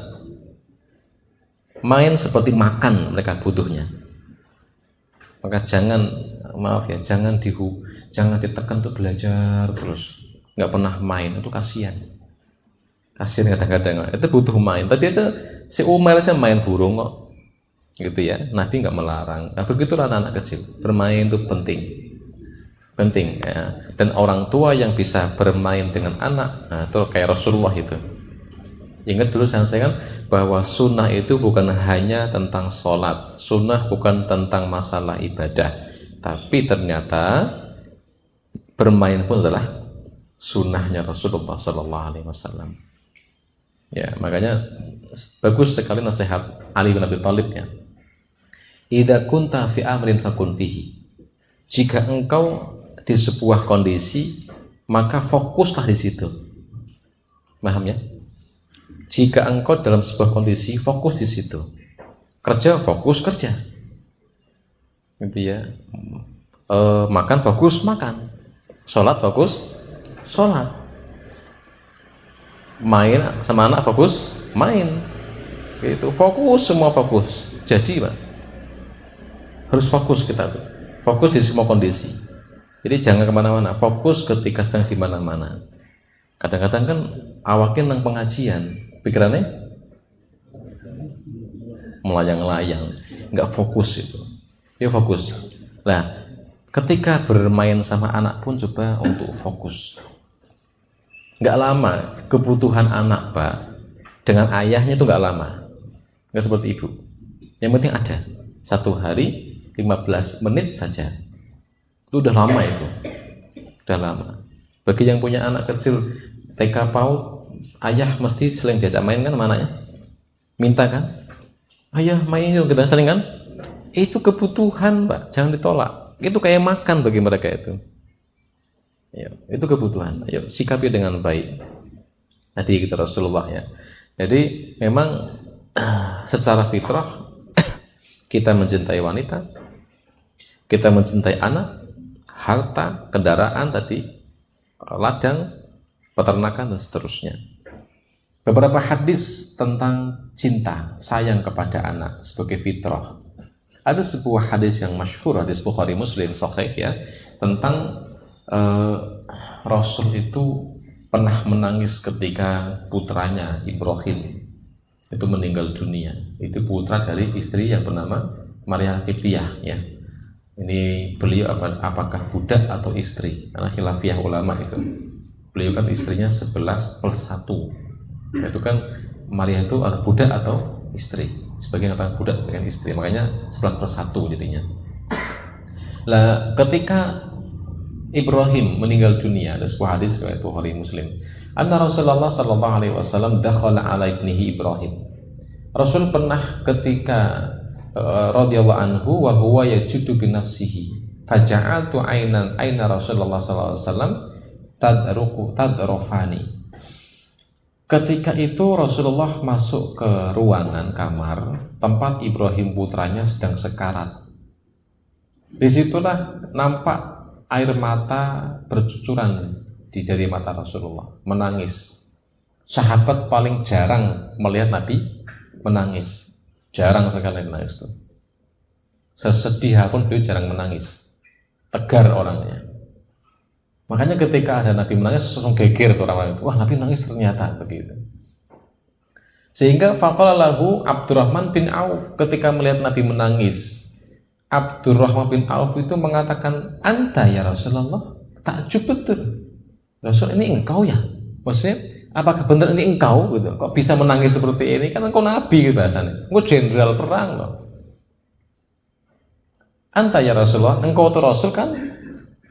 Speaker 2: Main seperti makan mereka butuhnya. Maka jangan, maaf ya, jangan ditekan untuk belajar terus. Nggak pernah main, itu kasihan. Kasihan kadang-kadang, itu butuh main. Tadi aja si Umar aja main burung kok, gitu ya. Nabi nggak melarang. Nah begitulah anak-anak kecil, bermain itu penting ya. Dan orang tua yang bisa bermain dengan anak, nah, itu kayak Rasulullah itu. Ingat dulu saya kan bahwa sunnah itu bukan hanya tentang sholat, sunnah bukan tentang masalah ibadah, tapi ternyata bermain pun adalah sunnahnya Rasulullah Sallallahu Alaihi Wasallam. Ya, makanya bagus sekali nasihat Ali bin Abi Thalib ya. Idza kunta fi amrin fakun fihi. Jika engkau di sebuah kondisi, maka fokuslah di situ. Paham ya? Jika engkau dalam sebuah kondisi, fokus di situ. Kerja, fokus kerja. Gitu ya. Makan, fokus makan. Sholat, fokus sholat. Main sama anak, fokus main. Gitu. Fokus, semua fokus. Jadi Pak, harus fokus kita tuh. Fokus di semua kondisi. Jadi jangan kemana-mana. Fokus ketika sedang di mana-mana. Kadang-kadang kan awaknya nang pengajian, pikirannya melayang-layang, nggak fokus itu. Ya fokus. Nah, ketika bermain sama anak pun coba untuk fokus. Nggak lama, kebutuhan anak Pak dengan ayahnya itu nggak lama, nggak seperti ibu. Yang penting ada 1 hari 15 menit saja, itu udah lama itu, udah lama. Bagi yang punya anak kecil TK PAUD, ayah mesti selain diajak main kan sama anaknya, minta kan, ayah main yuk kita saling kan, itu kebutuhan Pak, jangan ditolak. Itu kayak makan bagi mereka itu. Ya, itu kebutuhan. Ayo sikapi dengan baik. Tadi kita Rasulullah ya. Jadi memang secara fitrah kita mencintai wanita, kita mencintai anak, harta, kendaraan tadi, ladang, peternakan dan seterusnya. Beberapa hadis tentang cinta, sayang kepada anak sebagai fitrah. Ada sebuah hadis yang masyhur, hadis Bukhari Muslim sahih ya, tentang Rasul itu pernah menangis ketika putranya Ibrahim itu meninggal dunia. Itu putra dari istri yang bernama Maria Qibtiyah ya. Ini beliau apakah budak atau istri? Karena khilafiyah ulama itu. Beliau kan istrinya 11+1. Itu kan Maria itu budak atau istri. Sebagian orang budak dengan istri, makanya 11+1 jadinya. Lah ketika Ibrahim meninggal dunia, ada sebuah hadis riwayat Bukhari Muslim. Anna Rasulullah sallallahu alaihi wasallam dakhala ala ibnihi Ibrahim. Rasul pernah ketika radhiyallahu anhu wa huwa yajudu bi nafsihi. Faja'altu aina Rasulullah sallallahu alaihi wasallam tadrufani. Ketika itu Rasulullah masuk ke ruangan kamar tempat Ibrahim putranya sedang sekarat. Disitulah nampak air mata bercucuran dari mata Rasulullah, menangis. Sahabat paling jarang melihat Nabi menangis, jarang sekali menangis itu. Sesedih pun beliau jarang menangis, tegar orangnya. Makanya ketika ada Nabi menangis langsung geger tuh orang itu. Wah, Nabi nangis ternyata begitu. Sehingga faqala lahu Abdurrahman bin Auf ketika melihat Nabi menangis, Abdurrahman bin Auf itu mengatakan, "Anta ya Rasulullah?" Takjub betul. Rasul, ini engkau ya? Maksudnya, apakah benar ini engkau gitu? Kok bisa menangis seperti ini? Kan engkau nabi gitu bahasanya. Engkau jenderal perang loh. Anta ya Rasulullah, engkau tuh Rasul kan?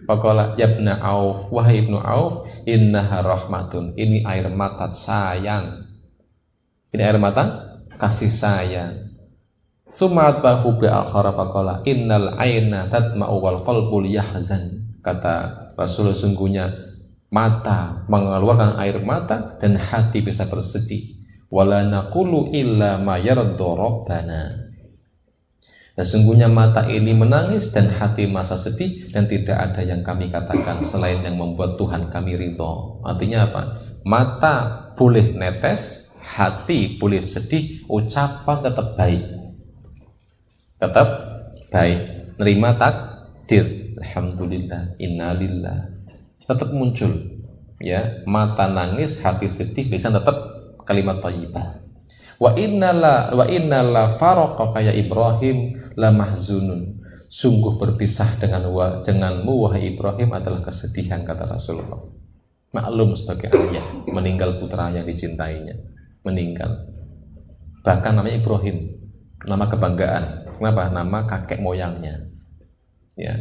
Speaker 2: Faqala ya ibna Auf, wahai ibnu Auf, innaha rahmatun. Ini air mata sayang. Ini air mata kasih sayang. Sumat bahu bi akhara faqala innal aina tatma'u wal qalbu yahzan. Kata Rasul, sungguhnya mata mengeluarkan air mata dan hati bisa bersedih. Wala naqulu illa ma yarda rabbana. Dan sungguhnya mata ini menangis dan hati masa sedih, dan tidak ada yang kami katakan selain yang membuat Tuhan kami ridho. Artinya apa? Mata boleh netes, hati boleh sedih, ucapan tetap baik. Tetap baik. Nerima takdir. Alhamdulillah, innalillah. Tetap muncul. Ya, mata nangis, hati sedih, bisa tetap kalimat thayyibah. Wa innala faraqa ya Ibrahim la mahzunun. Sungguh berpisah denganmu wahai Ibrahim adalah kesedihan, kata Rasulullah. Maklum sebagai ayah meninggal putra yang dicintainya, meninggal. Bahkan namanya Ibrahim, nama kebanggaan. Kenapa? Nama kakek moyangnya. Ya.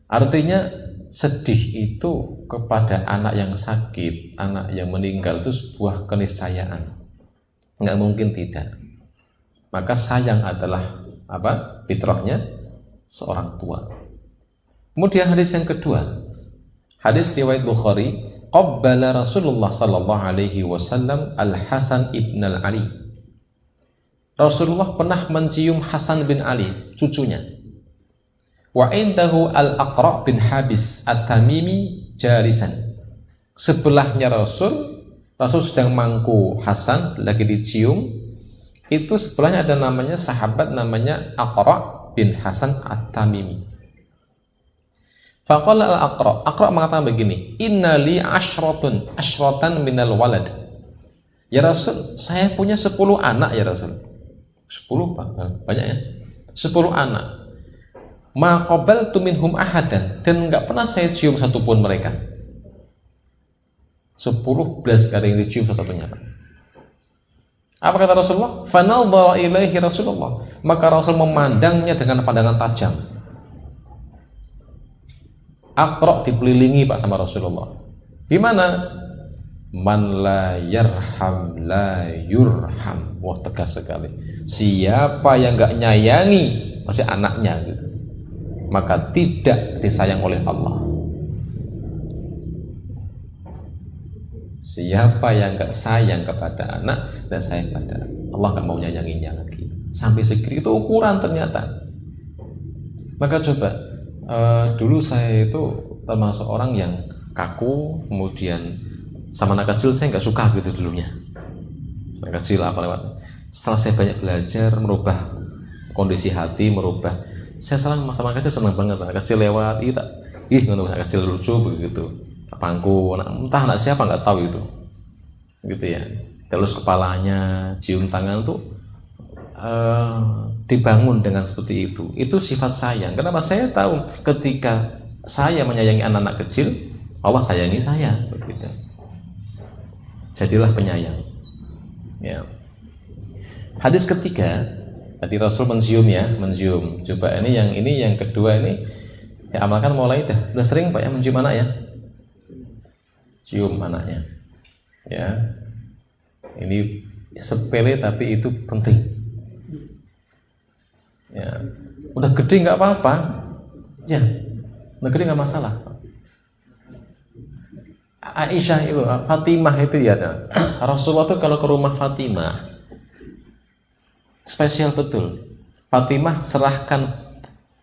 Speaker 2: Artinya sedih itu kepada anak yang sakit, anak yang meninggal itu sebuah keniscayaan. Nggak mungkin tidak. Maka sayang adalah apa? Fitrahnya seorang tua. Kemudian hadis yang kedua, hadis riwayat Bukhari, qabbala Rasulullah sallallahu alaihi wasallam Al-Hasan ibn Al-Ali. Rasulullah pernah mencium Hasan bin Ali, cucunya. Wa indahu Al-Aqra' bin Habis At-Tamimi jalisan. Sebelahnya Rasul sedang mangku Hasan, lagi dicium. Itu sebelahnya ada namanya sahabat namanya Aqra' bin Hasan At-Tamimi. Faqala Al-Aqra' mengatakan begini, "Inna li asyratan minal walad." Ya Rasul, saya punya 10 anak ya Rasul. 10 banyak ya. 10 anak. Ma qabaltu minhum ahadan, dan enggak pernah saya cium satupun mereka. 10-11 kali yang dicium satu-satunya. Apa kata Rasulullah? Fanadhara ilaihi Rasulullah. Maka Rasul memandangnya dengan pandangan tajam. Aqra' dikelilingi Pak sama Rasulullah. Di mana? Man la yarham la yurham. Wah, tegas sekali. Siapa yang gak nyayangi masih anaknya gitu, maka tidak disayang oleh Allah. Siapa yang gak sayang kepada anak dan sayang pada Allah, gak mau nyayanginya lagi. Sampai segitu itu ukuran ternyata. Maka coba dulu saya itu termasuk orang yang kaku, kemudian sama anak kecil saya nggak suka gitu dulunya. Anak kecil apa lewat. Setelah saya banyak belajar, merubah kondisi hati, merubah. Saya sama anak kecil senang banget. Anak kecil lewat, anak kecil lucu begitu. Pangku, entah anak siapa nggak tahu itu, gitu ya. Terus kepalanya, cium tangan tuh dibangun dengan seperti itu. Itu sifat sayang. Kenapa? Saya tahu ketika saya menyayangi anak-anak kecil, Allah sayangi saya, begitu. Jadilah penyayang. Ya. Hadis ketiga, tadi Rasul mencium. Coba ini yang kedua ini, ya amalkan mulai dah. Udah sering Pak ya mencium anak ya? Cium anaknya. Ya. Ini sepele tapi itu penting. Ya. Udah gede nggak apa-apa. Ya. Udah gede nggak masalah. Aisyah itu, Fatimah itu ya, Rasulullah tuh kalau ke rumah Fatimah spesial betul. Fatimah serahkan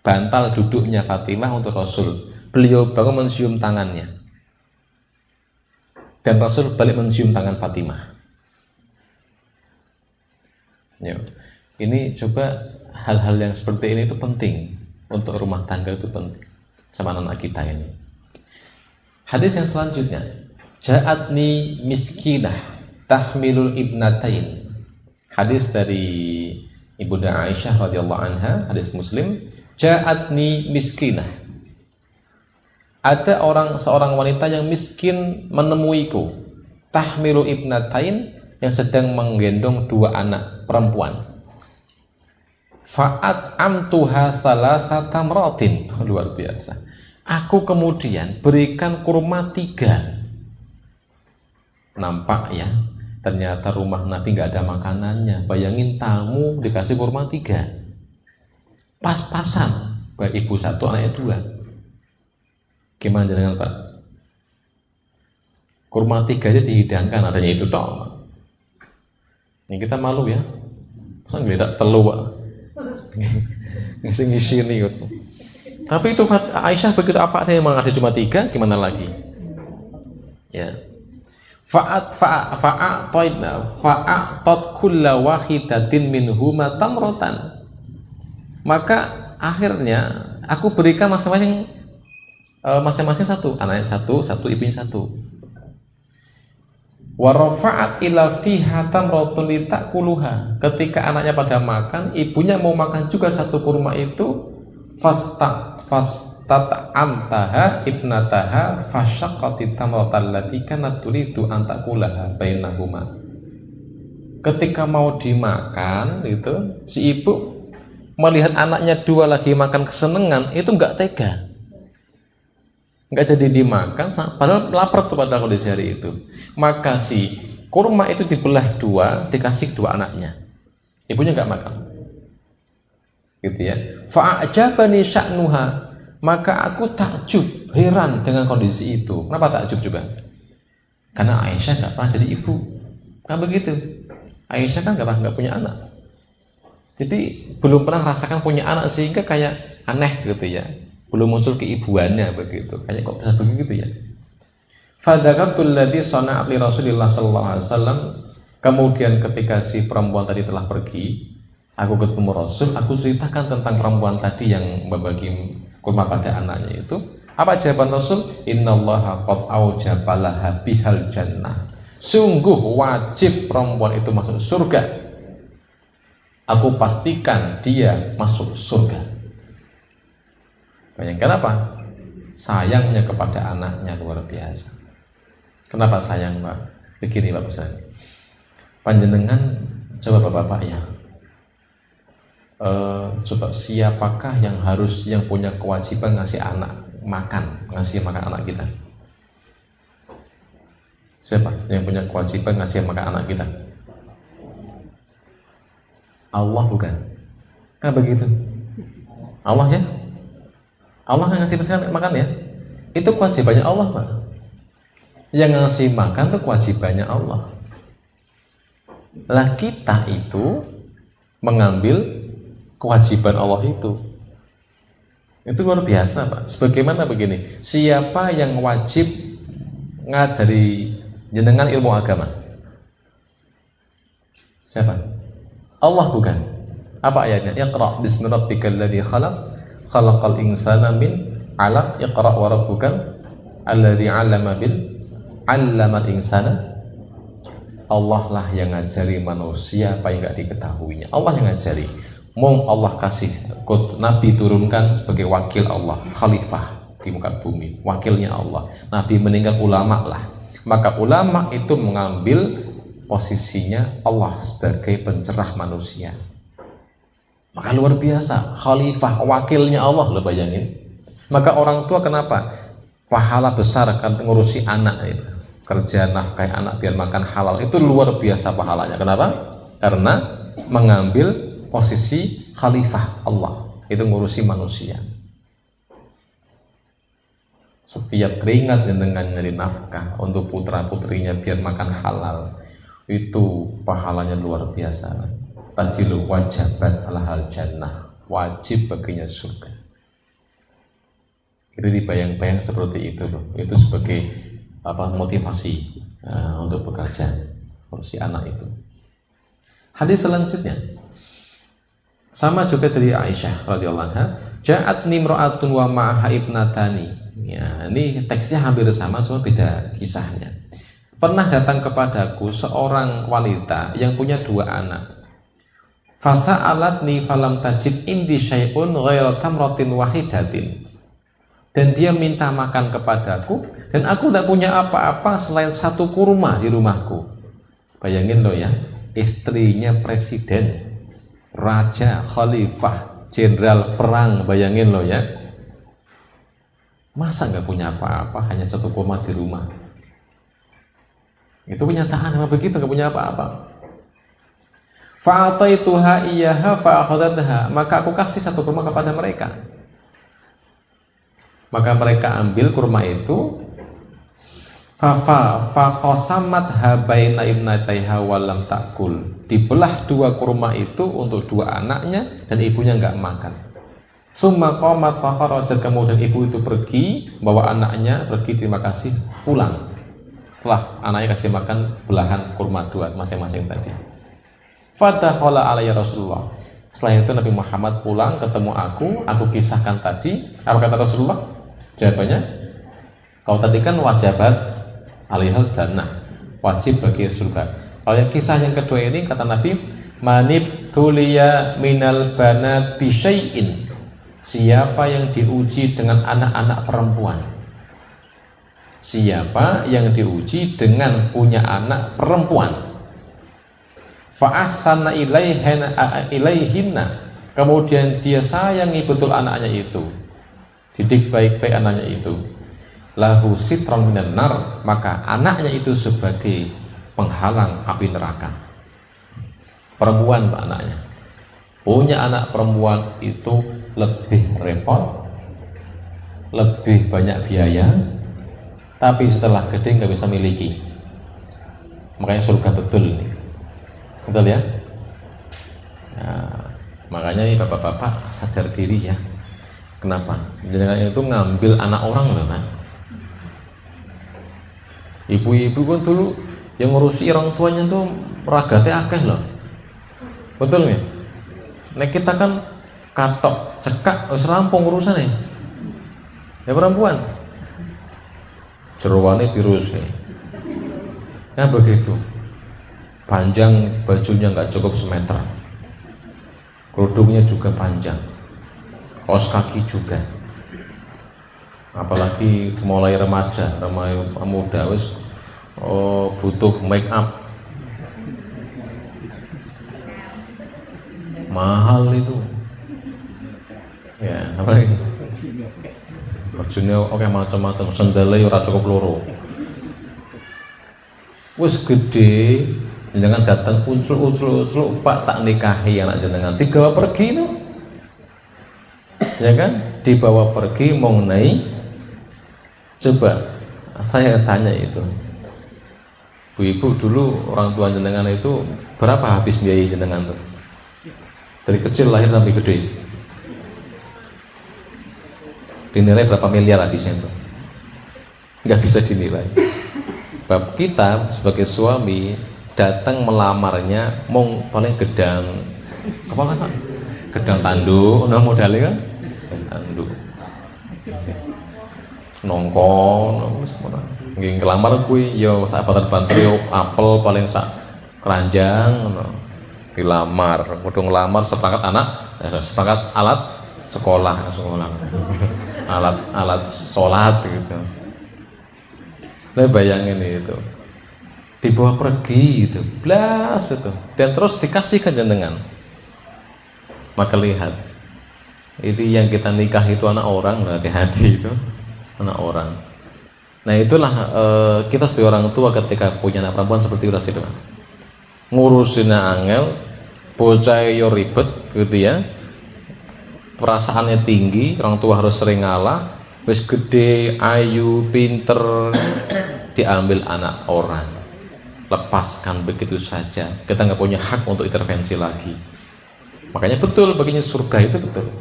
Speaker 2: bantal duduknya Fatimah untuk Rasul. Beliau baru mencium tangannya, dan Rasul balik mencium tangan Fatimah. Ya. Ini coba hal-hal yang seperti ini itu penting untuk rumah tangga, itu penting sama anak kita ini. Hadis yang selanjutnya, ja'atni miskinah tahmilul ibnatain. Hadis dari Ibunda Aisyah radhiyallahu anha, hadis Muslim. Ja'atni miskinah. Ada seorang wanita yang miskin menemuiku. Tahmilu ibnatain, yang sedang menggendong dua anak perempuan. Fa'at amtuha salasata mratin. Luar biasa. Aku kemudian berikan kurma 3. Nampak ya, ternyata rumah Nabi nggak ada makanannya. Bayangin tamu dikasih kurma 3. Pas-pasan, baik ibu 1, anaknya 2. Gimana dengan Pak? Kurma 3 aja dihidangkan, adanya itu dong. Ini kita malu ya. Masa nggak telu Pak? Ngisi nih gitu. Tapi itu Aisyah begitu apa ada yang ada cuma 3, gimana lagi? Ya. Fa'atat kulla wahidatin minhuma tamrotan. Maka akhirnya aku berikan masing-masing 1, anaknya 1, ibunya 1. Wa rafa'at ila fiha tamratun litakuluha. Ketika anaknya pada makan, ibunya mau makan juga 1 kurma itu. Fastat'amtaha ibnataha fasyaqqati tamratal lati kanat turidu an taqulaha bainahuma. Ketika mau dimakan itu, si ibu melihat anaknya 2 lagi makan kesenangan, itu enggak tega, enggak jadi dimakan, padahal lapar tuh pada kondisi hari itu. Maka si kurma itu dibelah 2, dikasih 2 anaknya, ibunya enggak makan, gitu ya. Fa'ajabani sya'nuha, maka aku takjub, heran dengan kondisi itu. Kenapa takjub juga? Karena Aisyah nggak pernah jadi ibu, kan begitu. Aisyah kan nggak punya anak, jadi belum pernah rasakan punya anak, sehingga kayak aneh gitu ya, belum muncul keibuannya begitu, kayak kok bisa begitu ya. Fadzakartul ladzi sana'at li Rasulillah sallallahu alaihi wasallam. Kemudian ketika si perempuan tadi telah pergi, aku ketemu Rasul, aku ceritakan tentang perempuan tadi yang membagi kurma pada anaknya itu. Apa jawaban Rasul? Innallaha qad aujaba laha bihal jannah. Sungguh wajib perempuan itu masuk surga. Aku pastikan dia masuk surga. Bayangkan apa? Sayangnya kepada anaknya luar biasa. Kenapa sayang Pak? Begini Pak Ustaz. Panjenengan coba Bapak-bapak ya. Coba siapakah yang punya kewajiban ngasih anak makan, ngasih makan anak kita? Siapa yang punya kewajiban ngasih makan anak kita? Allah bukan? Kan begitu. Allah ya? Allah yang ngasih makan ya? Itu kewajibannya Allah, Pak. Yang ngasih makan itu kewajibannya Allah. Lah kita itu mengambil kewajiban Allah itu. Itu luar biasa, Pak. Sebagaimana begini, siapa yang wajib ngajari jenengan ilmu agama? Siapa? Allah bukan? Apa ayatnya? Iqra bismi rabbikal ladzi khalaq, khalaqal insana min 'alaq, iqra wa rabbukal alladzi 'allamal insana. Allah lah yang ngajari manusia apa yang enggak diketahuinya. Allah yang ngajari. Mau Allah kasih Nabi turunkan sebagai wakil Allah, khalifah di muka bumi, wakilnya Allah. Nabi meninggal, ulama lah. Maka ulama itu mengambil posisinya Allah sebagai pencerah manusia. Maka luar biasa, khalifah, wakilnya Allah, lo bayangin. Maka orang tua kenapa? Pahala besar kan ngurusi anak itu. Kerja nafkahi anak biar makan halal, itu luar biasa pahalanya. Kenapa? Karena mengambil posisi khalifah Allah, itu ngurusi manusia. Setiap keringat dengan nyari nafkah untuk putra putrinya biar makan halal, itu pahalanya luar biasa. Tajilu wajabat alhal jannah, wajib baginya surga. Itu dibayang-bayang seperti itu loh. Itu sebagai motivasi untuk bekerja ngurusi anak itu. Hadis selanjutnya sama juga dari Aisyah radhiyallahu anha, ja'atni imra'atun wa ma'aha ibnatani. Ya, ini teksnya hampir sama cuma beda kisahnya. Pernah datang kepadaku seorang wanita yang punya 2 anak. Fasa'alatni falam tajid indi syai'un ghairu tamratin wahidatin. Dan dia minta makan kepadaku, dan aku tidak punya apa-apa selain 1 kurma di rumahku. Bayangin loh ya, istrinya presiden, raja, khalifah, jenderal perang, bayangin loh ya. Masa nggak punya apa-apa, hanya 1 kurma di rumah? Itu kenyataan, memang begitu, nggak punya apa-apa. Fa'ataituha iyyaha fa'akhadhatha, maka aku kasih 1 kurma kepada mereka. Maka mereka ambil kurma itu, faqasamat habaina ibnataiha walam takul, dibelah 2 kurma itu untuk 2 anaknya dan ibunya nggak makan. Summa qamat fakharajat, kemudian ibu itu pergi bawa anaknya, pergi terima kasih, pulang setelah anaknya kasih makan belahan kurma 2 masing-masing tadi. Fadakhala alayya Rasulullah, setelah itu Nabi Muhammad pulang ketemu aku kisahkan tadi. Apa kata Rasulullah? Jawabannya, kau tadi kan wajabat alihal jannah, wajib bagi surga. Kalau yang kisah yang kedua ini kata Nabi, manib tuliya minal banat bisyai'in, siapa yang diuji dengan anak-anak perempuan, siapa yang diuji dengan punya anak perempuan, fa'ahsana ilaihinna, kemudian dia sayangi betul anaknya itu, didik baik-baik anaknya itu, lahu sitron minan nar, maka anaknya itu sebagai penghalang api neraka. Perempuan Pak anaknya, punya anak perempuan itu lebih repot, lebih banyak biaya, tapi setelah gede nggak bisa miliki. Makanya surga betul, betul ya. Nah, makanya nih bapak-bapak sadar diri ya. Kenapa? Jangan itu ngambil anak orang loh kan. Ibu-ibu kan dulu yang ngurusi orang tuanya tuh ragatnya akeh loh. Betul nggak? Nah kita kan katok cekak harus rampung urusan nih. Ya perempuan. Jeroane virus nih. Nah begitu. Panjang bajunya nggak cukup semeter. Kerudungnya juga panjang. Kaos kaki juga, apalagi mulai remaja, remaja muda wis butuh make up mahal itu ya, apalagi bajunya oke macam-macam, sendalnya ora cukup loro, wis gede, jenengan datang uncul, Pak tak nikahi anak jenengan, digawa pergi no, ya kan, dibawa pergi mengenai, coba saya tanya itu, Bu Ibu dulu orang tua jenengan itu berapa habis biaya jenengan tuh, dari kecil lahir sampai gede, dinilai berapa miliar habisnya tuh, nggak bisa dinilai. Bab kita sebagai suami datang melamarnya mau paling gedang apa kan Pak? Gedang tanduk, nah modalnya kan gedang tanduk nongkon nggih ngelamar kuwi ya sahabatan bantri apel paling sak keranjang dilamar kudu ngelamar seperangkat seperangkat alat sekolah alat sholat gitu. Nah bayangin itu dibawa pergi itu blas itu dan terus dikasihkan jenengan, maka lihat itu yang kita nikah itu anak orang, hati-hati itu anak orang. Nah itulah kita sebagai orang tua ketika punya anak perempuan seperti itu rasanya ngurusin angel, bocah yo ribet gitu ya, perasaannya tinggi, orang tua harus sering ngalah, wis gede, ayu, pinter, diambil anak orang, lepaskan begitu saja, kita nggak punya hak untuk intervensi lagi. Makanya betul baginya surga itu betul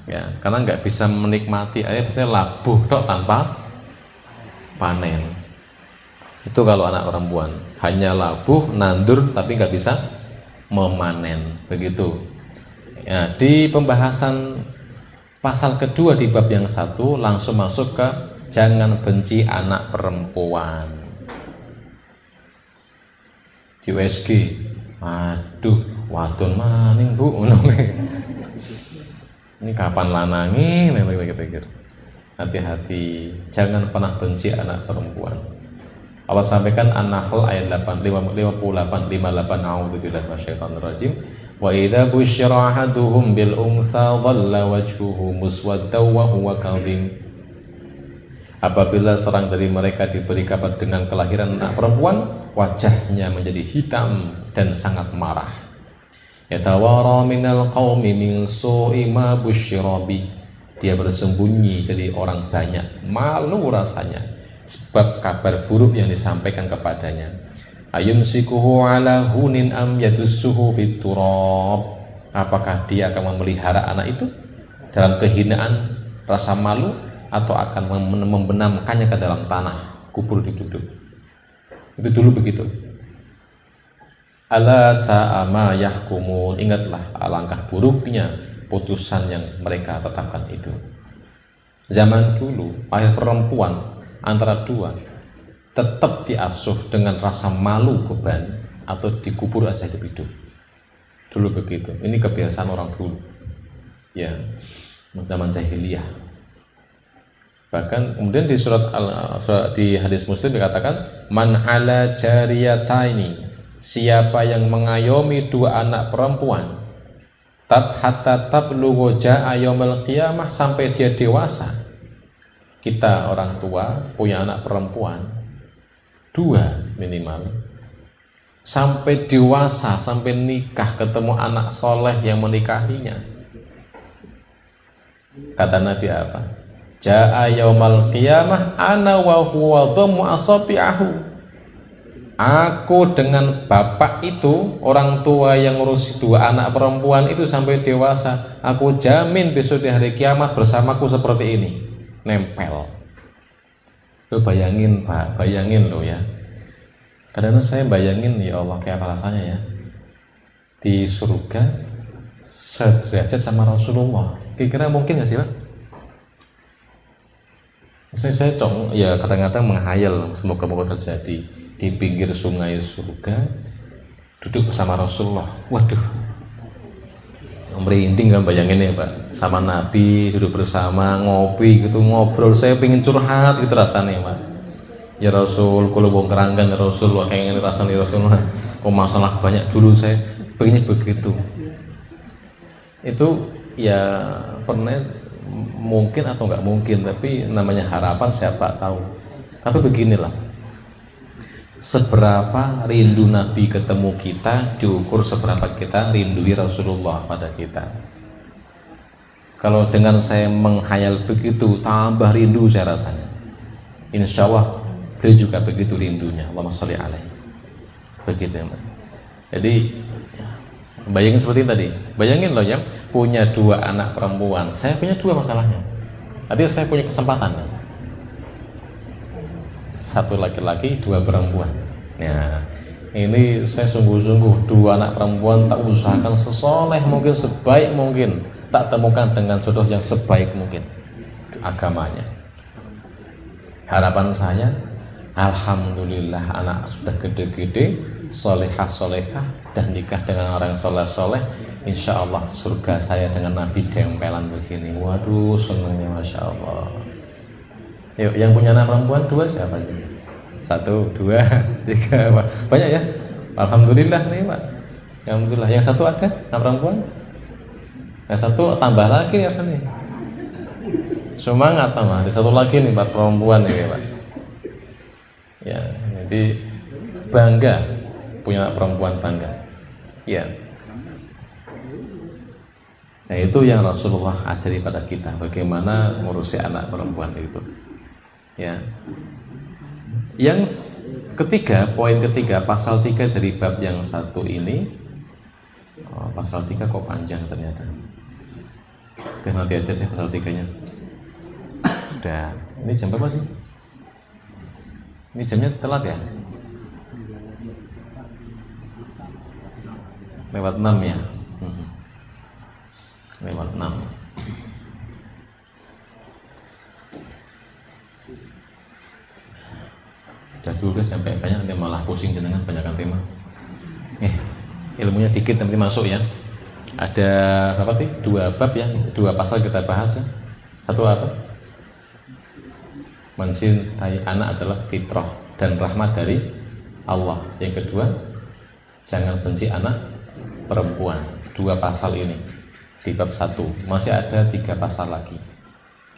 Speaker 2: ya, karena nggak bisa menikmati, biasanya labuh tok tanpa panen. Itu kalau anak perempuan hanya labuh nandur tapi nggak bisa memanen begitu ya. Di pembahasan pasal kedua di bab yang satu langsung masuk ke jangan benci anak perempuan. Di USG, aduh wadon maning Bu, ini kapan lanangi, pikir-pikir. Hati-hati, jangan pernah benci anak perempuan. Allah sampaikan An-Nahl ayat 58, a'udzubillahi minasyaitonir rajim. Wa idza busyira ahaduhum bil unsa dhalla wajhuhu muswaddan wa huwa kadhim. Apabila seorang dari mereka diberi kabar dengan kelahiran anak perempuan, wajahnya menjadi hitam dan sangat marah. Yatawara minal qaumi min su'i ma busyira bi. Dia bersembunyi dari orang banyak, malu rasanya sebab kabar buruk yang disampaikan kepadanya. Ayumsikuhu ala hunin am yadussuhu fit turab. Apakah dia akan memelihara anak itu dalam kehinaan, rasa malu, atau akan membenamkannya ke dalam tanah, kubur ditutup. Itu dulu begitu. Ala sa'ama yahkumun. Ingatlah alangkah buruknya putusan yang mereka tetapkan itu. Zaman dulu ayah perempuan antara dua tetap diasuh dengan rasa malu beban atau dikubur aja hidup. Dulu begitu. Ini kebiasaan orang dulu ya, zaman jahiliyah. Bahkan kemudian di surat di hadis Muslim dikatakan man ala jariyataini, siapa yang mengayomi dua anak perempuan hatta tablughu jaa yaumil qiyamah, sampai dia dewasa. Kita orang tua punya anak perempuan dua minimal, sampai dewasa, sampai nikah, ketemu anak soleh yang menikahinya. Kata Nabi apa? Jaa yaumal qiyamah ana wa huwa dhammu asabi'ahu. Aku dengan bapak itu, orang tua yang ngurus dua anak perempuan itu sampai dewasa, aku jamin besok di hari kiamat bersamaku seperti ini, nempel. Lo bayangin Pak, bayangin lo ya. Kadang-kadang saya bayangin, ya Allah kayak apa rasanya ya di surga sederajat sama Rasulullah. Kira-kira mungkin nggak sih Pak? Saya ya kadang-kadang menghayal, semoga terjadi di pinggir sungai surga duduk bersama Rasulullah. Waduh, merinding kan bayanginnya Pak, sama Nabi duduk bersama ngopi gitu, ngobrol. Saya pengen curhat gitu rasanya Pak. Ya Rasul, kalau bong keranggan ya Rasul, kayak ini rasanya Rasulullah, kok masalah banyak dulu, saya pengennya begitu. Itu ya pernah mungkin atau nggak mungkin, tapi namanya harapan siapa tahu. Tapi beginilah, Seberapa rindu Nabi ketemu kita diukur seberapa kita rindui Rasulullah pada kita. Kalau dengan saya menghayal begitu, tambah rindu saya rasanya. Insya Allah beliau juga begitu rindunya. Allahumma sholli alaihi. Begitu ya, Mbak. Jadi bayangin seperti tadi. Bayangin loh ya, punya 2 anak perempuan. Saya punya 2 masalahnya. Artinya saya punya kesempatan ya. 1 laki-laki, 2 perempuan. Nah, ini saya sungguh-sungguh 2 anak perempuan tak usahakan sesoleh mungkin, sebaik mungkin, tak temukan dengan jodoh yang sebaik mungkin agamanya. Harapan saya, alhamdulillah anak sudah gede-gede, solehah-solehah, dan nikah dengan orang yang soleh-soleh. Insya Allah surga saya dengan Nabi dempelan begini. Waduh, senangnya Masya Allah. Yuk, yang punya anak perempuan 2 siapa aja? 1, 2, 3, banyak ya. Alhamdulillah nih Pak. Alhamdulillah. Yang 1 ada anak perempuan? Yang 1 tambah lagi ya nih. Semangat sama. Ada 1 lagi nih Pak perempuan nih Pak. Ya, jadi bangga punya anak perempuan, bangga. Ya. Nah itu yang Rasulullah ajari pada kita, bagaimana ngurusi anak perempuan itu. Ya. Yang ketiga, poin ketiga, pasal 3 dari bab yang 1 ini. Pasal 3 kok panjang ternyata. Oke, nanti aja deh pasal 3-nya. Sudah. Ini jam berapa sih? Ini jamnya telat ya? Lewat 6 ya? Lewat 6. Udah dulu sampai banyak, nanti malah pusing jenengan banyakkan tema. Ilmunya dikit nanti masuk ya. Ada berapa sih? 2 bab ya, 2 pasal kita bahas ya. 1 apa? Mencintai anak adalah fitrah dan rahmat dari Allah. Yang kedua, jangan benci anak perempuan. 2 pasal ini di bab 1. Masih ada 3 pasal lagi.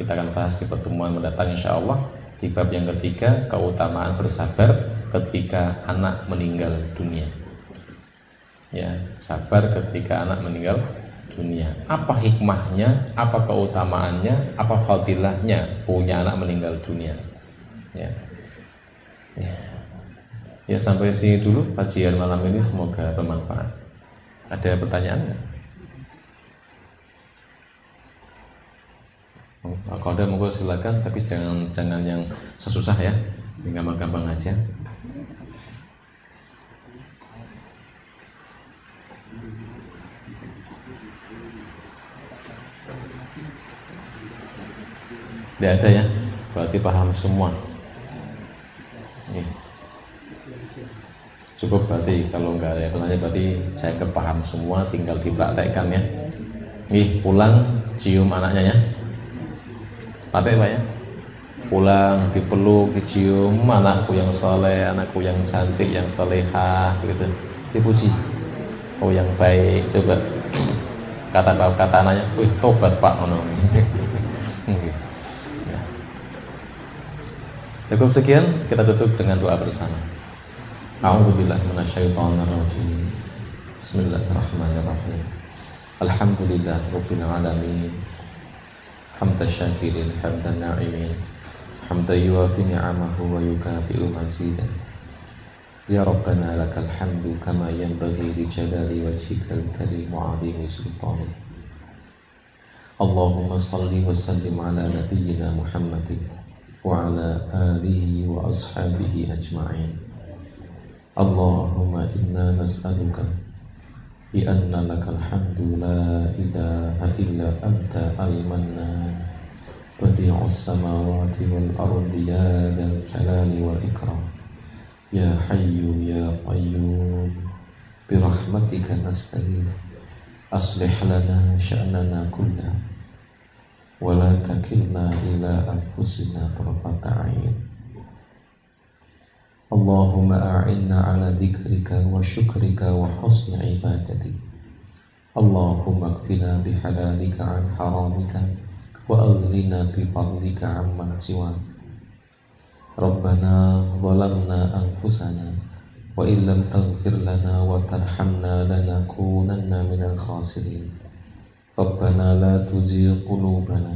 Speaker 2: Kita akan bahas di pertemuan mendatang insya Allah. Di bab yang ketiga, keutamaan bersabar ketika anak meninggal dunia. Ya, sabar ketika anak meninggal dunia. Apa hikmahnya, apa keutamaannya, apa fadilahnya punya anak meninggal dunia. Ya. Ya, sampai sini dulu kajian malam ini, semoga bermanfaat. Ada pertanyaan nggak? Kalau ada monggo silakan, tapi jangan yang susah ya, yang gampang-gampang aja. Tidak ada ya, berarti paham semua. Ini cukup berarti, kalau nggak ada yang bertanya berarti saya kepaham semua, tinggal dipraktekkan ya. Nih pulang cium anaknya ya. Pakai Pak ya, pulang dipeluk, dicium, anakku yang soleh, anakku yang cantik, yang solehah, gitu, dipuji. Oh yang baik, coba kata anaknya, wih tobat Pak, Cukup sekian, kita tutup dengan doa bersama. A'udzubillahi minasyaitonirrajim. Bismillahirrahmanirrahim. Alhamdulillahirabbil alamin. Hamdan syakirin, hamdan na'imin, hamdan yuwafi ni'amahu wa yukafi'u mazidah. Ya Rabbana lakal hamdu kama yanbaghi li jalali wajhikal karim wa 'azimi sultanik. Allahumma salli wa sallim ala nabiyyina Muhammadin wa ala alihi wa ashabihi ajma'in. Allahumma inna nas'aluka bi anna lakal hamdu la ilaha illa anta al-mannan badi'us samawati wal ardi ya dzal jalali wal ikram ya hayyu ya qayyum bi rahmatika nastaghits aslih lana sya'nana kullahu wa la takilna ila anfusina tarfata 'ain. Allahumma a'inna ala dzikrika wa syukrika wa husni ibadatik. Allahumma kfina bihalalika an haramika wa aghnina bi fadlika amman siwak. ربنا ظلمنا أنفسنا وإن لم تغفر لنا وترحمنا لنكونن من الخاسرين ربنا لا تزغ قلوبنا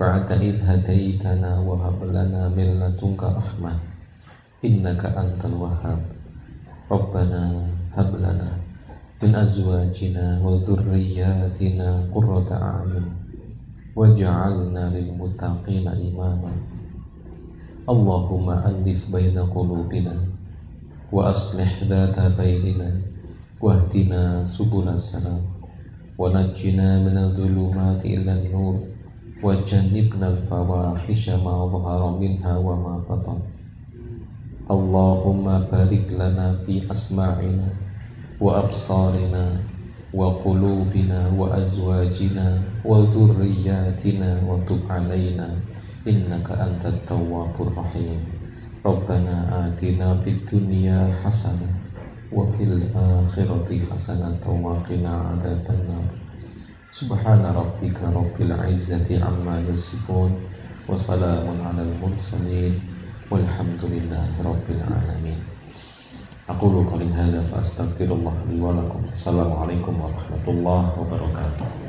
Speaker 2: بعد إذ هديتنا وهب لنا من لدنك رحمة إنك أنت الوهاب ربنا هب لنا من أزواجنا وذرياتنا قرة أعين واجعلنا للمتقين إماما اللهم ألف بين قلوبنا وأصلح ذات بيننا واهدنا سبل السلام ونجنا من الظلمات إلى النور وجنبنا الفواحش ما ظهر منها وما بطن اللهم بارك لنا في أسماعنا وأبصارنا وقلوبنا وأزواجنا وذرياتنا وتب علينا إنك أنت التواب الرحيم ربنا آتنا في الدنيا حسنة وفي الآخرة حسنة وقنا عذاب النار سبحان ربك رب العزة عما يصفون وسلام على المرسلين والحمد لله رب العالمين أقول قولي هذا فأستغفر الله لي ولكم السلام عليكم ورحمة الله وبركاته